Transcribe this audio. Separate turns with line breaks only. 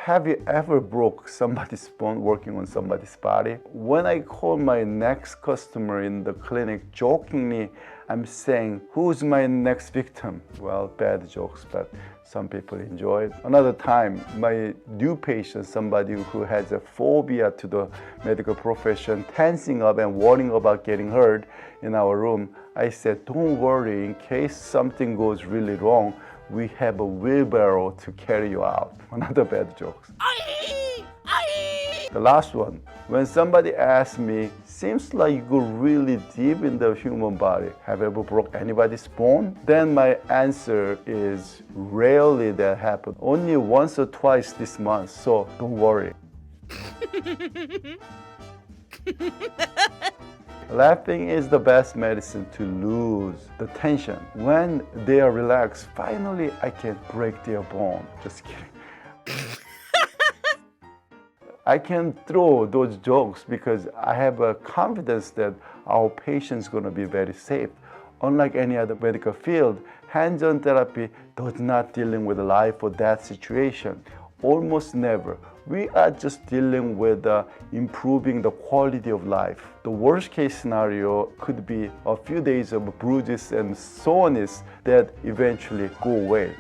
Have you ever broke somebody's bone working on somebody's body? When I call my next customer in the clinic, jokingly, I'm saying, who's my next victim? Well, bad jokes, but some people enjoy it. Another time, my new patient, somebody who has a phobia to the medical profession, tensing up and worrying about getting hurt in our room, I said, don't worry, in case something goes really wrong, we have a wheelbarrow to carry you out. Another bad joke. The last one, when somebody asks me, seems like you go really deep in the human body. Have you ever broke anybody's bone? Then my answer is rarely that happens. Only once or twice this month, so don't worry. Laughing is the best medicine to lose the tension. When they are relaxed, finally I can break their bone. Just kidding. I can throw those jokes because I have a confidence that our patient's going to be very safe. Unlike any other medical field, hands-on therapy does not dealing with life or death situation. Almost never. We are just dealing with improving the quality of life. The worst case scenario could be a few days of bruises and soreness that eventually go away.